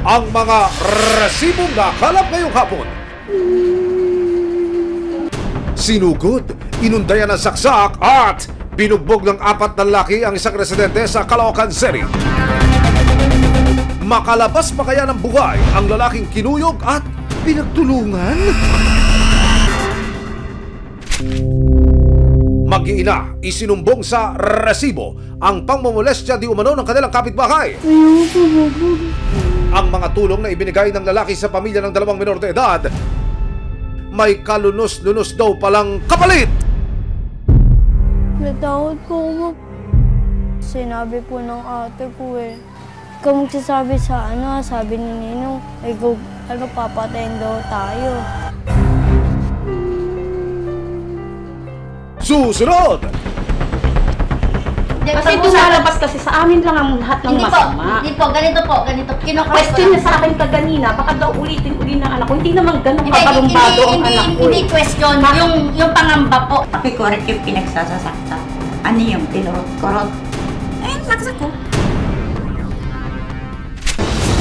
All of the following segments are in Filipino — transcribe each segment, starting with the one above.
ang mga resibong nakalap ngayong hapon. Sinugod, inundayan ng saksak at binugbog ng 4 na lalaki ang isang residente sa Caloocan City. Makalabas pa kaya ng buhay ang lalaking kinuyog at pinagtulungan? Mag-iina, isinumbong sa resibo ang pangmomolestya di umano ng kanilang kapitbahay. Ang mga tulong na ibinigay ng lalaki sa pamilya ng 2 minor de edad, may kalunos-lunos daw palang kapalit. Natakot po ako. Sinabi po ng ate ko ikaw magsasabi sa sabi ni Ninong, papatayin daw tayo. Susunod! Kasi lumalabas kasi sa amin lang ang lahat ng masama. Hindi po, ganito. Question niya sa akin kanina, baka daw ulitin-uli ng anak ko. Hindi naman ganun kabarumbado ang anak ko. Hindi question, yung pangamba po. Pakikorek yung pinagsasasakta. Ano yung tinurot-korot? Ayun, saksak ko.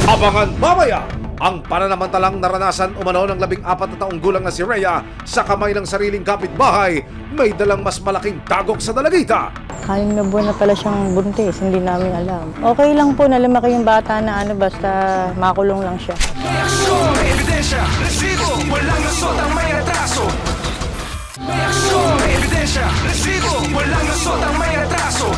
Abangan mamaya ang pananamantalang naranasan umano ng 14 na taong gulang na si Rhea sa kamay ng sariling kapitbahay, may dalang mas malaking dagok sa dalagita. 6 na buwan na pala siyang buntis, hindi namin alam. Okay lang po na lumaki yung bata na basta makulong lang siya. Reaksyon, ebidensya, resibo, walang lusot ang may atraso. Reaksyon, ebidensya, resibo, walang lusot ang may atraso.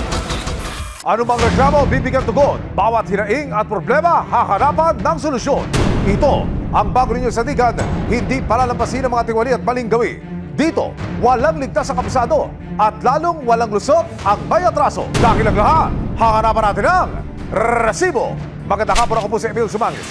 Ano bang reklamo, bibigyan tugon? Bawat hinaing at problema, hahanapan ng solusyon. Ito ang bago ninyong sandigan, hindi palalampasin ng mga tiwali at maling gawi. Dito, walang ligtas sa kabisado at lalong walang lusot ang may atraso. Dahil ang lahat, hahanapan natin ang resibo. Magandang hapon, ako po si Emil Sumangis.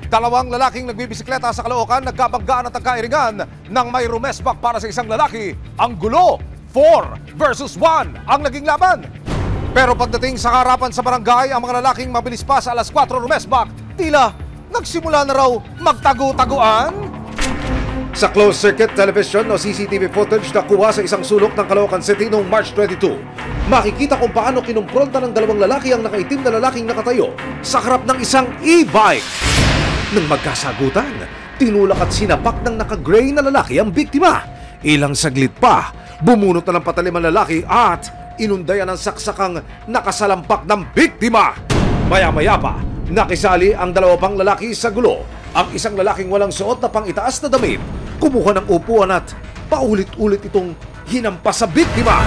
2 lalaking nagbibisikleta sa Caloocan nagkabanggaan at nagkairingan nang may rumesbak para sa isang lalaki. Ang gulo, 4 versus 1 ang naging laban. Pero pagdating sa harapan sa barangay, ang mga lalaking mabilis pa sa alas 4 rumesbak, tila nagsimula na raw magtago-taguan. Sa closed-circuit television o CCTV footage na kuha sa isang sulok ng Caloocan City noong March 22, makikita kung paano kinumpronta ng 2 lalaki ang nakaitim na lalaking nakatayo sa harap ng isang e-bike. Nang magkasagutan, tinulak at sinapak ng naka-gray na lalaki ang biktima. Ilang saglit pa, bumunot na ng patalim ang lalaki at inundayan ng saksakang nakasalampak ng biktima. Maya-maya pa, nakisali ang 2 pang lalaki sa gulo. Ang isang lalaking walang suot na pang-itaas na damit, kumuha ng upuan at paulit-ulit itong hinampas sa biktima.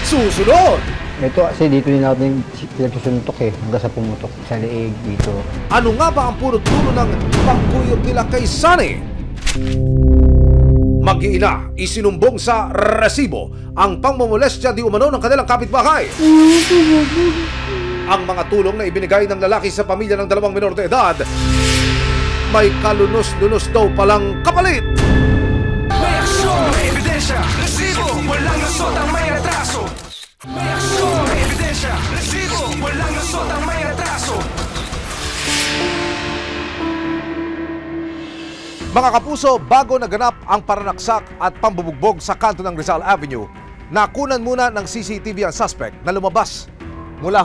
Susunod! Ito kasi dito din natin pinagsusuntok hanggang sa pumutok sa leeg dito. Ano nga ba ang punot-dulo ng pagkuyog nila kay Sunny? Mag-iina, isinumbong sa resibo ang pangmomolestya di umano ng kanilang kapitbahay. Ang mga tulong na ibinigay ng lalaki sa pamilya ng 2 minor de edad, may kalunos-lunos daw palang kapalit. Reaksyon, ebidensya, resibo, walang lusot ang may atraso. Reaksyon, ebidensya, resibo, walang lusot ang may atraso. Mga kapuso, bago naganap ang paranaksak at pambubugbog sa kanto ng Rizal Avenue, nakunan muna ng CCTV ang suspect na lumabas mula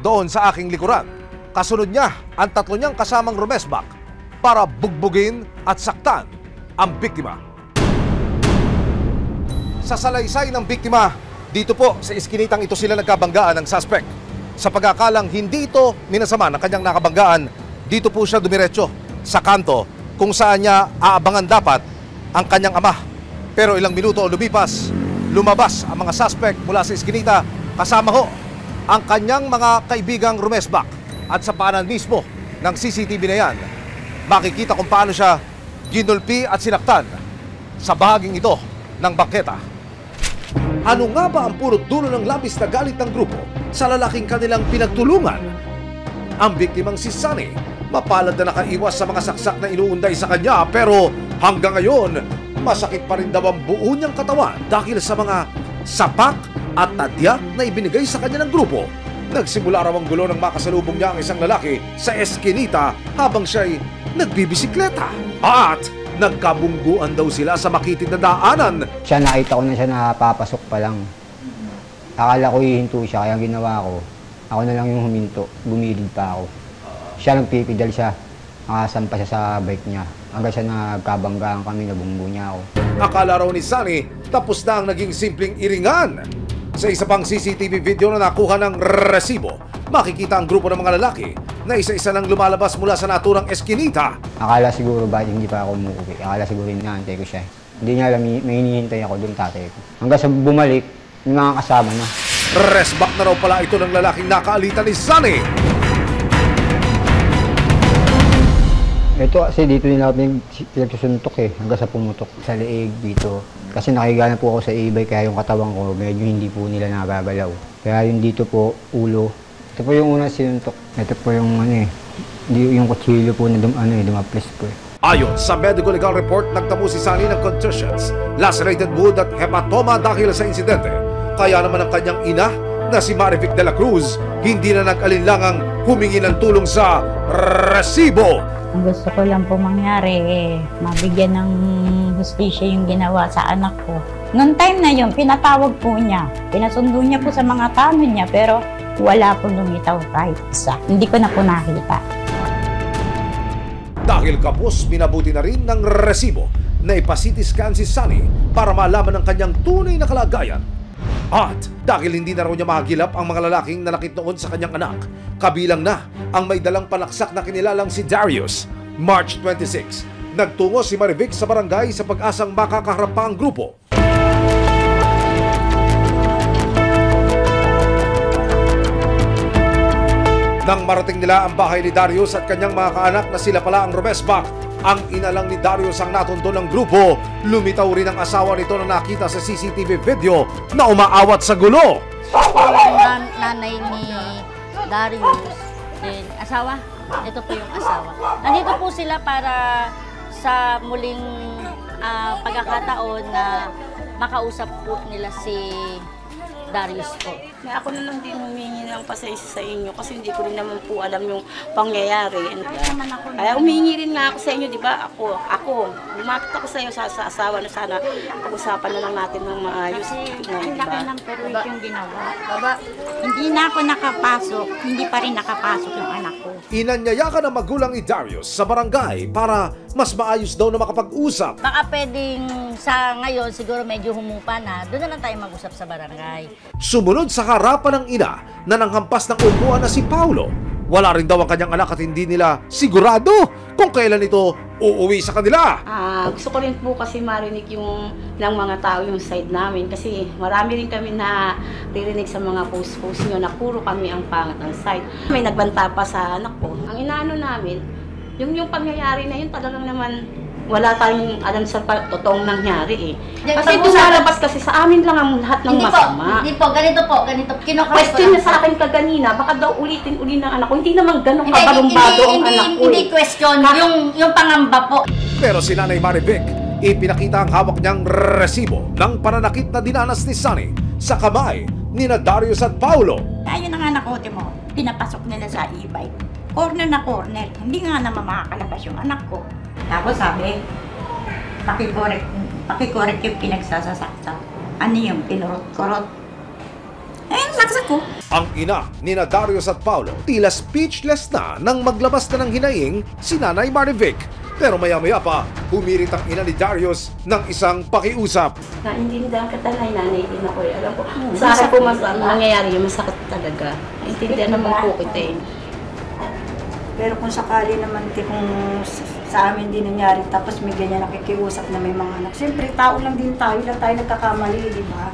doon sa aking likuran. Kasunod niya ang 3 niyang kasamang rumesbak para bugbugin at saktan ang biktima. Sa salaysay ng biktima, dito po sa iskinitang ito sila nagkabanggaan ng suspect. Sa pag-akalang hindi ito minasama ng kanyang nakabanggaan, dito po siya dumiretso sa kanto kung saan niya aabangan dapat ang kanyang ama. Pero ilang minuto o lumipas, lumabas ang mga suspect mula sa iskinita kasama ang kanyang mga kaibigang rumesbak. At sa paanan mismo ng CCTV na yan, makikita kung paano siya ginulpi at sinaktan sa bahaging ito ng bangketa. Ano nga ba ang punot dulo ng labis na galit ng grupo sa lalaking kanilang pinagtulungan? Ang biktimang si Sunny, mapalad na nakaiwas sa mga saksak na inuunday sa kanya, pero hanggang ngayon, masakit pa rin daw ang buo niyang katawan dahil sa mga sapak at tadyak na ibinigay sa kanya ng grupo. Nagsimula raw ang gulo ng makasalubong niya ang isang lalaki sa eskinita habang siya'y nagbibisikleta. At nagkabungguan daw sila sa makitid na daanan. Siya nakita ko na siya napapasok pa lang. Akala ko hihinto siya, kaya ginawa ko, ako na lang yung huminto, bumilid pa ako. Siya nagpipidal siya, nakasampa siya sa bike niya. Hanggang siya nagkabanggaan kami, nabunggo niya ako. Akala raw ni Sunny, tapos na ang naging simpleng iringan. Sa isa pang CCTV video na nakuha ng resibo, makikita ang grupo ng mga lalaki na isa-isa nang lumalabas mula sa naturang eskinita. Akala siguro ba hindi pa ako umuwi, akala siguro inaantay ko siya. Hindi niya alam, may hinihintay ako doon tatay ko. Hanggang sa bumalik, yung mga kasama na. Rest back na raw pala ito ng lalaking nakaalitan ni Sunny. Ito kasi dito nila ako pinagsusuntok hanggang sa pumutok sa leeg dito. Kasi nakigana po ako sa e-bike kaya yung katawan ko medyo hindi po nila nagagalaw. Kaya yung dito po, ulo. Ito po yung unang sinuntok. Ito po yung yung kutsilyo po na dumaplis po Ayon sa medical legal report, nagtamo si Sunny ng contusions, lacerated wound at hematoma dahil sa insidente. Kaya naman ang kanyang ina na si Marivic de la Cruz hindi na nag-alinlangang humingi ng tulong sa resibo. Ang gusto ko lang po mangyari, mabigyan ng hustisya yung ginawa sa anak ko. Noong time na yun, pinatawag po niya. Pinasundo niya po sa mga tanod niya, pero wala po lumitaw kahit isa. Hindi ko na po nakita. Dahil kapos, minabuti na rin ng resibo na ipa-CT scan si Sunny para malaman ang kanyang tunay na kalagayan. At dahil hindi na raw niya mahagilap ang mga lalaking nanakit noon sa kanyang anak, kabilang na ang may dalang panaksak na kinilalang si Darius. March 26, nagtungo si Marivic sa barangay sa pag-asang makakaharap pa ang grupo. Nang marating nila ang bahay ni Darius at kanyang mga kaanak na sila pala ang rumesbak, ang ina lang ni Darius ang natundo ng grupo. Lumitaw rin ang asawa nito na nakita sa CCTV video na umaawat sa gulo. Ang nanay ni Darius, din asawa, ito po yung asawa. Nandito po sila para sa muling pagkakataon na makausap po nila si Darius po. Ako na lang din humingi ng pasensya sa inyo kasi hindi ko rin naman po alam yung pangyayari. Kaya humingi rin nga ako sa inyo, di ba? Ako, lumakit ako sa iyo sa asawa na sana pag-usapan na lang natin ng maayos. Kasi ang laki ng perwit yung ginawa. Hindi na ako nakapasok, hindi pa rin nakapasok yung anak ko. Inanyayakan ang magulang ni Darius sa barangay para mas maayos daw na makapag-usap. Baka pwedeng sa ngayon siguro medyo humupa na, doon na lang tayo mag-usap sa barangay. Sumunod sa harapan ng ina na nanghampas ng upuan na si Paulo. Wala rin daw ang kanyang anak at hindi nila sigurado kung kailan ito uuwi sa kanila. Gusto ko rin po kasi marinig yung ng mga tao yung side namin kasi marami rin kami na ririnig sa mga post-post nyo na puro kami ang pangat ng side. May nagbanta pa sa anak ko. Ang inaano namin, yung pangyayari na yun talagang naman wala tayong alam sa totoong nangyari eh. Kasi dumalabas kasi sa amin lang ang lahat ng masama. Hindi po, ganito po, ganito. Question niya sa akin kaganina, baka daw ulitin-uli ng anak ko. Hindi naman ganun kabalumbado ang anak ko. Hindi question, yung pangamba po. Pero si Nanay Marivic, ipinakita ang hawak niyang resibo ng pananakit na dinanas ni Sunny sa kamay ni Darius at Paulo. Ayun ang anak ko, mo, pinapasok nila sa e-bike. Corner na corner, hindi nga naman makakalabas yung anak ko. Tapos sabi, pakikorek yung pinagsasasakta. Ano yung pinurot-kurot? Saksak ko. Ang ina ni Darius at Paulo tila speechless na nang maglabas na ng hinaing si Nanay Marivic. Pero maya-maya pa, humirit ang ina ni Darius ng isang pakiusap. Naintindihan ka talaga, nanay din ako eh. Alam ko, sa akin po mas nangyayari yung masakit talaga. Naintindihan naman po kita eh. Pero kung sakali naman kung sa amin din nangyari, tapos may ganyan nakikiusap na may mga anak. Siyempre, tao lang din tayo, lang tayo nagkakamali, di ba?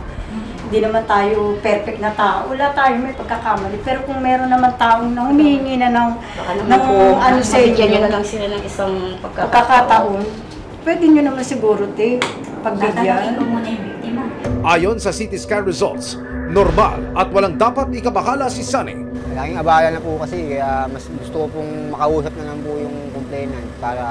Hindi naman tayo perfect na tao. Wala tayo, may pagkakamali. Pero kung meron naman taong na humihingi na ng ano sa inyo, nyo na lang sila ng isang pagkakataon, pwede nyo naman siguro, pagbigyan. Ayon sa CT scan results, normal at walang dapat ikabahala si Sunny. Malaking abala na po kasi kaya mas gusto ko pong makausap na lang po yung complainant para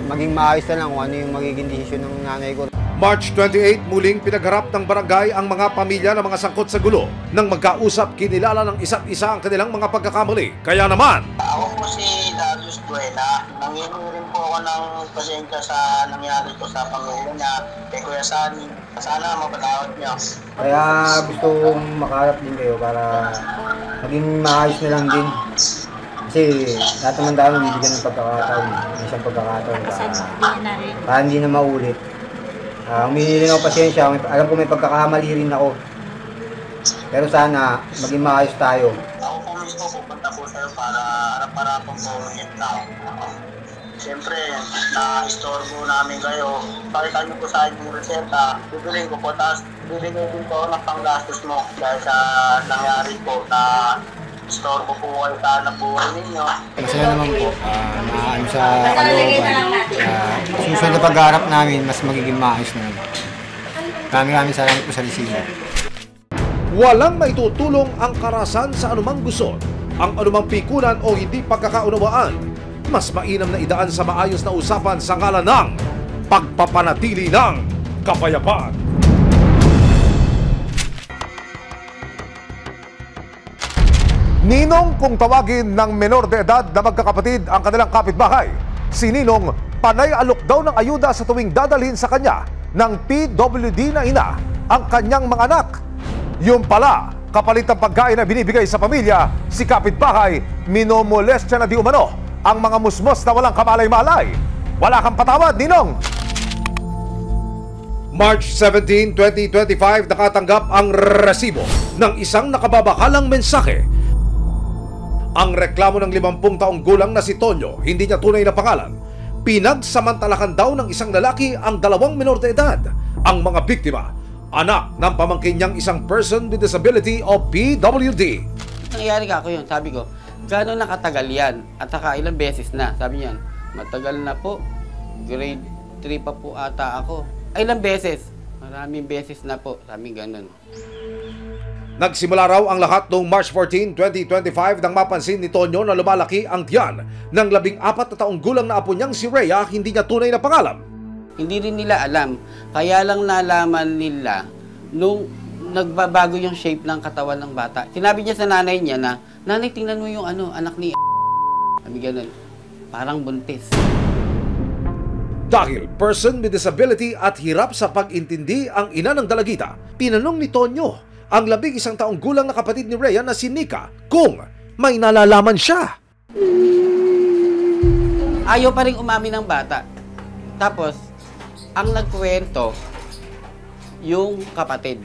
maging maayos na lang kung ano yung magiging desisyon ng nanay ko. March 28, muling pinagharap ng barangay ang mga pamilya ng mga sangkot sa gulo. Nang magkausap, kinilala ng isa't isa ang kanilang mga pagkakamali. Kaya naman, ako po si Darius eskwela. Nangingi rin po ako ng pasensya sa nangyari ko sa pamilya niya kay Kuya Sunny. Sana mapatawad niyo. Kaya gusto kong makaharap din kayo para maging maayos na lang din. Kasi lahat naman tayo bibigyan ng pagkakataon. Isang pagkakataon para hindi na maulit. Humingi rin ako pasensya. Alam ko may pagkakamali rin ako. Pero sana maging maayos tayo. Ako po mismo pupunta po sa'yo para harap-harapang po ulit na. Siyempre, na-istorbo namin kayo. Pakita niyo po sa akin yung reseta. Bibilin ko po, tapos bibigyan din po ng panggastos mo dahil sa nangyari po na istorbo po kayo sa buhay ninyo. Masaya naman po na sa kalooban. Susunod na pagharap namin, mas magiging maayos na naman. Maraming salamat po sa resibo. Walang maitutulong ang karahasan sa anumang gusot, ang anumang pikunan o hindi pagkakaunawaan. Mas mainam na idaan sa maayos na usapan sa ngalan ng pagpapanatili ng kapayapaan. Ninong kung tawagin ng menor de edad na magkakapatid ang kanilang kapitbahay. Si Ninong panay alok daw ng ayuda sa tuwing dadalhin sa kanya ng PWD na ina ang kanyang mga anak. Yung pala, kapalit ng pagkain na binibigay sa pamilya, si kapitbahay minomolestya na di umano ang mga musmos na walang kamalay-malay. Wala kang patawad, Ninong! March 17, 2025, nakatanggap ang resibo ng isang nakababakalang mensahe. Ang reklamo ng 50 taong gulang na si Tonyo, hindi niya tunay na pangalan. Pinagsamantalakan daw ng isang lalaki ang 2 menor de edad. Ang mga biktima, anak ng pamangkin niyang isang person with disability o PWD. Nangyari ka ako yun, sabi ko, gano'n nakatagal yan? At saka ilang beses na? Sabi niyan, matagal na po. Grade 3 pa po ata ako. Ay, ilang beses? Maraming beses na po. Sabi gano'n. Nagsimula raw ang lahat noong March 14, 2025 nang mapansin ni Tonyo na lumalaki ang tiyan ng 14 na taong gulang na apo niyang si Rhea, hindi niya tunay na pangalan. Hindi rin nila alam. Kaya lang nalaman nila nung nagbabago yung shape ng katawan ng bata. Sinabi niya sa nanay niya na, nanay, tingnan mo yung anak ni Sabi ganun, parang buntis. Dahil person with disability at hirap sa pag-intindi ang ina ng dalagita, tinanong ni Tonyo ang 11 taong gulang na kapatid ni Rhea na si Nika kung may nalalaman siya. Ayaw pa rin umamin ng bata. Tapos, ang nagkwento, yung kapatid.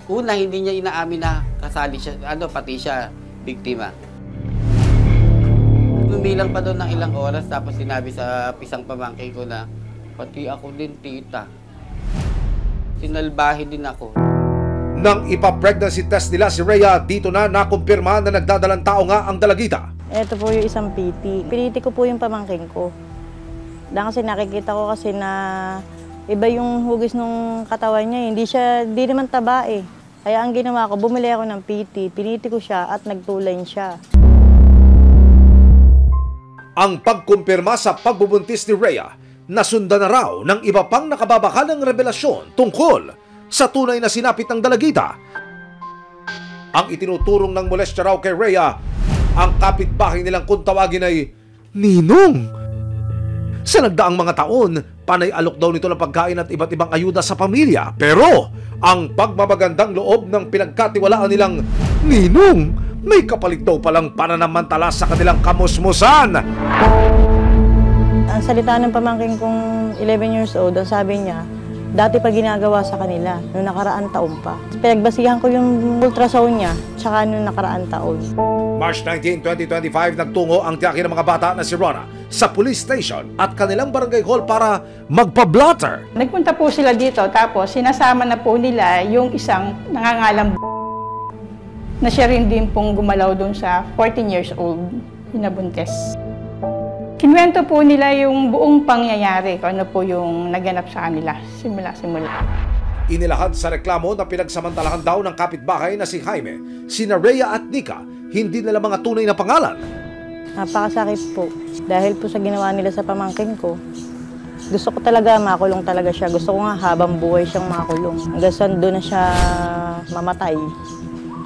Una, hindi niya inaamin na kasali siya, pati siya, biktima. Lumilang pa doon ng ilang oras, tapos sinabi sa pisang pamangkin ko na, pati ako din, tita. Sinalbahe din ako. Nang ipa-pregnancy test nila si Rhea, dito na nakumpirma na nagdadalang tao nga ang dalagita. Ito po yung isang PT. Piniti ko po yung pamangkin ko. Dahil kasi nakikita ko kasi na iba yung hugis ng katawan niya. Hindi naman taba eh. Kaya ang ginawa ko, bumili ako ng PT. Piniti ko siya at nagtulay siya. Ang pagkumpirma sa pagbubuntis ni Rhea, nasundan na raw ng iba pang nakababakalang revelasyon tungkol sa tunay na sinapit ng dalagita. Ang itinuturong ng molestya raw kay Rhea, ang kapitbahay nilang kung tawagin ay Ninong. Sa nagdaang mga taon, panay alok daw nito ng pagkain at iba't ibang ayuda sa pamilya. Pero ang pagmamagandang loob ng pinagkatiwalaan nilang Ninong, may kapalit daw palang pananamantala sa kanilang kamusmusan. Ang salita ng pamangkin kong 11 years old, ang sabi niya, dati pa ginagawa sa kanila, noong nakaraan taon pa. Pinagbasihan ko yung ultrasound niya, tsaka noong nakaraan taon. March 19, 2025, nagtungo ang tiyakin ng mga bata na si Rona sa police station at kanilang barangay hall para magpa-blotter. Nagpunta po sila dito, tapos sinasama na po nila yung isang nangangalang na siya rin din pong gumalaw doon sa 14 years old, hinabuntes. Kinwento po nila yung buong pangyayari, kung ano po yung naganap sa kanila, simula-simula. Inilahad sa reklamo na pinagsamantalahan daw ng kapitbahay na si Jaime, sina Rhea at Nika, hindi nila mga tunay na pangalan. Napakasakit po. Dahil po sa ginawa nila sa pamangkin ko, gusto ko talaga makulong talaga siya. Gusto ko nga habang buhay siyang makulong. Hanggang saan doon na siya mamatay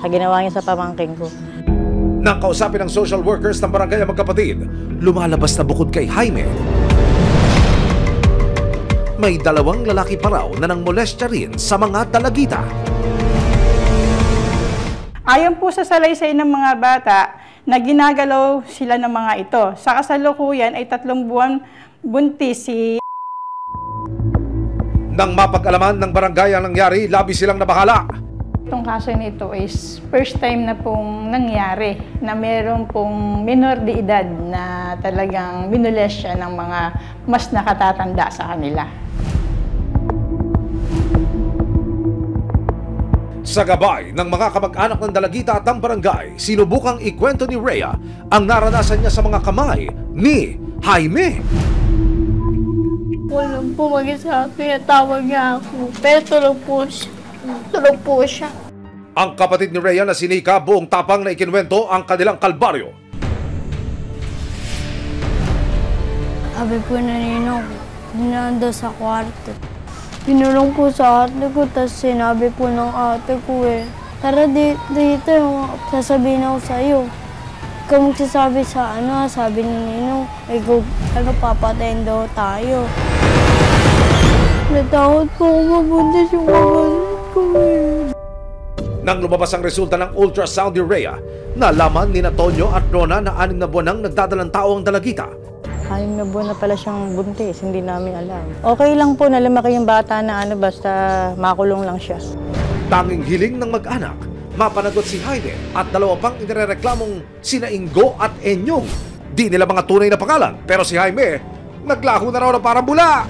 sa ginawa niya sa pamangkin ko. Nang kausapin ng social workers ng barangay ang magkapatid, lumalabas na bukod kay Jaime, may dalawang lalaki pa raw na nang molestya rin sa mga dalagita. Ayon po sa salaysay ng mga bata na ginagalaw sila ng mga ito. Sa kasalukuyan ay 3 buwan buntis si... Nang mapag-alaman ng barangay ang nangyari, labis silang nabahala. Itong kaso nito is first time na pong nangyari na meron pong minor de edad na talagang minolestya ng mga mas nakatatanda sa kanila. Sa gabay ng mga kamag-anak ng dalagita at ng barangay, sinubukang ikwento ni Rhea ang naranasan niya sa mga kamay ni Jaime. Walang po mag-isabi, tawag niya ako. Pero tulog po siya. Tulog po siya. Ang kapatid ni Rhea na si Nika buong tapang na ikinwento ang kanilang kalbaryo. Sabi po na Ninong, nando sa kwarto. Pinulong po sa ate ko, tapos sinabi po ng ate ko tara dito, sasabihin ako sa'yo. Ikaw magsasabi sa sabi ni Ninong, papatayin daw tayo. Natakot po ako mabuntis yung kapatid ko Nang lumabas ang resulta ng ultrasound ni Rhea, nalaman ni Tonyo at Rona na 6 na buwan nang nagdadalang tao ang dalagita. 6 na buwan na pala siyang buntis, hindi namin alam. Okay lang po na lumaki yung bata na basta makulong lang siya. Tanging hiling ng mag-anak, mapanagot si Jaime at 2 pang inireklamong sina Ingo at Enyong. Di nila mga tunay na pangalan, pero si Jaime, naglaho na raw na parang bula.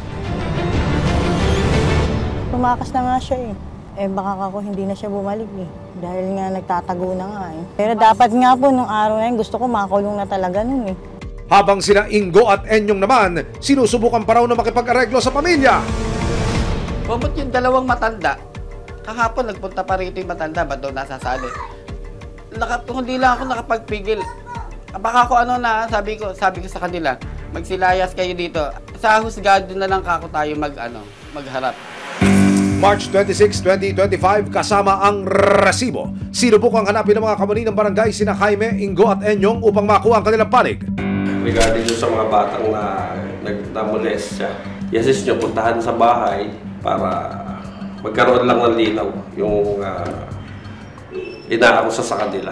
Tumakas na nga siya baka ako hindi na siya bumalik dahil nga nagtatago na nga Pero dapat nga po nung araw na yun, gusto ko makulong na talaga nun Habang sina Ingo at Enyong naman, sinusubukan pa raw na makipag-areglo sa pamilya. Kumot yung 2 matanda. Kahapon nagpunta pa rito yung matanda, ba't daw nasasali? Hindi lang ako nakapagpigil. Baka ako sabi ko sa kanila, magsilayas kayo dito. Sa husgado na lang kako tayo magharap. March 26, 2025, kasama ang resibo. Sinubukang hanapin ng mga kamani ng barangay sina Jaime, Ingo at Enyong upang makuha ang kanilang panig. Regarding sa mga batang na-molest siya, i-assist nyo, puntahan sa bahay para magkaroon lang ng linaw yung inaakusa sa kanila.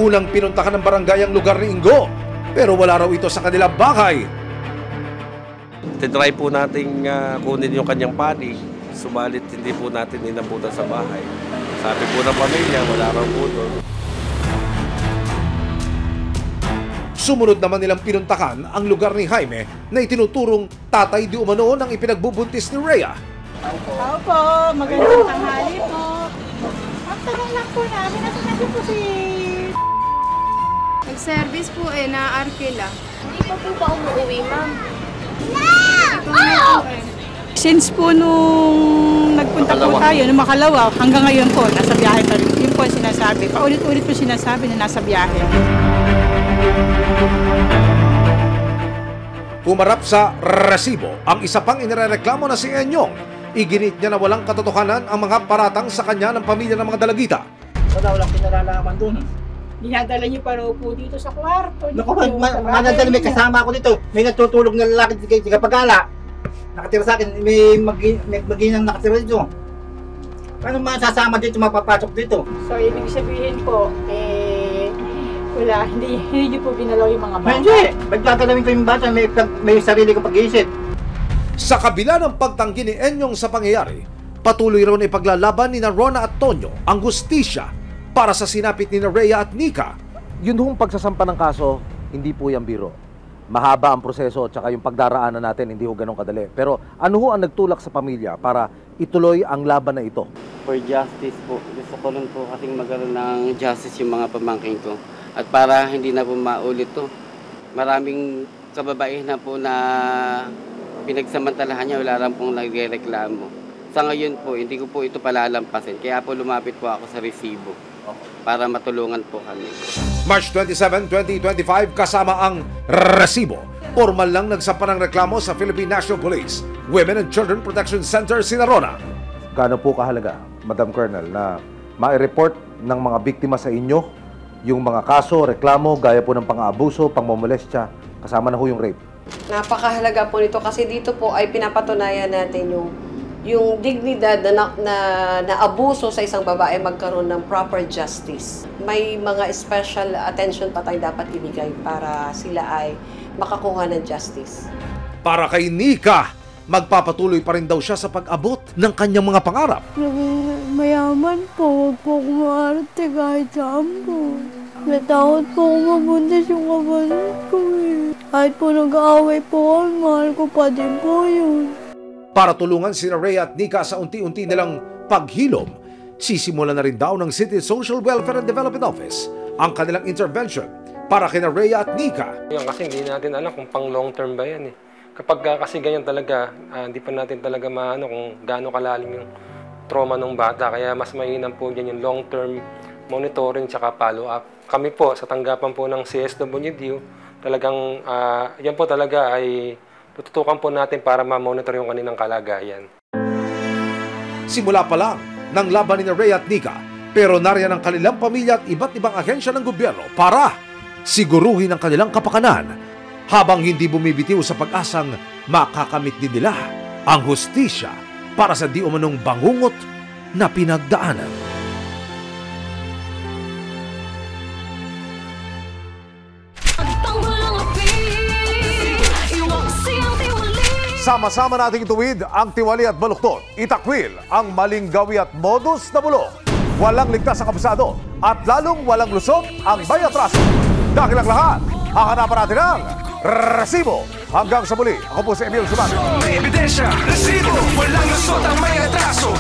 Unang pinuntahan ng barangay ang lugar ni Ingo, pero wala raw ito sa kanilang bahay. Tinry po nating kunin yung kanyang panig, subalit hindi po natin inabutan sa bahay. Sabi po ng pamilya, wala raw po doon. Sumunod naman nilang pinuntahan ang lugar ni Jaime na itinuturong tatay di umano ng ipinagbubuntis ni Rhea. Opo, magandang tanghali po. Ang tagal lang po namin, nasa po si... Nag-service po na Arkela. Hindi pa po ba umuwi, ma'am? Since po nung nagpunta po tayo, nung makalawa, hanggang ngayon po, nasa biyahe pa rin. Yun po sinasabi. Paulit-ulit po sinasabi na nasa biyahe. Humarap sa resibo ang isa pang inireklamo na si Enyong. Iginit niya na walang katotohanan ang mga paratang sa kanya ng pamilya ng mga dalagita. Walang pinalalaman dun. Dinadala niyo pa raw po dito sa kwarto. Naku, manadali, may kasama ako dito. May natutulog na lalaki sa Kapagala. Nakatira sa akin, may maginang nakatira dito. Paano masasama dito, mapapasok dito? So, ibig sabihin po, wala, hindi niyo po binalaw yung mga bata. Hindi, ba't gagalawin ko yung bata, may sarili kong pag-iisip. Sa kabila ng pagtanggi ni Enyong sa pangyayari, patuloy raw na ipaglalaban ni Rona at Tonyo ang hustisya para sa sinapit ni Rhea at Nika. Yun hong pagsasampa ng kaso, hindi po yung biro. Mahaba ang proseso at saka yung pagdaraanan natin, hindi ho ganun kadali. Pero ano ho ang nagtulak sa pamilya para ituloy ang laban na ito? For justice po. Gusto ko lang po kasing magkaroon ng justice yung mga pamangkin ko. At para hindi na po maulit to. Maraming kababaihan na po na pinagsamantalahan niya, wala lang pong nagreklamo. Sa ngayon po, hindi ko po ito palalampasin. Kaya po lumapit po ako sa resibo para matulungan po kami. March 27, 2025, kasama ang resibo. Formal lang nagsampa ng reklamo sa Philippine National Police, Women and Children Protection Center, Sinarona. Gaano po kahalaga Madam Colonel, na ma-report ng mga biktima sa inyo yung mga kaso, reklamo, gaya po ng pang-aabuso, pang-momolestya, kasama na ho yung rape? Napakahalaga po nito kasi dito po ay pinapatunayan natin yung dignidad na abuso sa isang babae magkaroon ng proper justice. May mga special attention pa tayo dapat ibigay para sila ay makakuha ng justice. Para kay Nika, magpapatuloy pa rin daw siya sa pag-abot ng kanyang mga pangarap. Mayaman po, huwag po akong maarte kahit saan po. Natakot po akong mabuntis yung kapatid ko eh. Kahit po nag-aaway po ako, mahal ko pa din po yun. Para tulungan sina Rhea at Nika sa unti-unti nilang paghilom, sisimula na rin daw ng City Social Welfare and Development Office ang kanilang intervention para kina Rhea at Nika. Yan, kasi hindi natin alam kung pang long term ba yan eh. Kapag kasi ganyan talaga, hindi pa natin talaga maano kung gaano kalalim yung trauma ng bata. Kaya mas mainam po dyan yung long term monitoring tsaka follow up. Kami po sa tanggapan po ng CSWD, talagang yan po talaga ay tututukan po natin para ma-monitor yung kanilang kalagayan. Simula pa lang ng laban ni Rhea at Nika, pero nariyan ang kanilang pamilya at iba't ibang ahensya ng gobyerno para siguruhin ang kanilang kapakanan habang hindi bumibitiw sa pag-asang makakamit din nila ang hustisya para sa di umanong bangungot na pinagdaanan. Sama-sama nating ituwid ang tiwali at baluktot. Itakwil ang maling gawi at modus na bulok. Walang ligtas sa kabisado at lalong walang lusot ang may atraso. Dahil ang lahat, hahanapan natin ang resibo. Hanggang sa muli, ako po si Emil Suman. May ebidensya, resibo, walang lusot ang may atraso.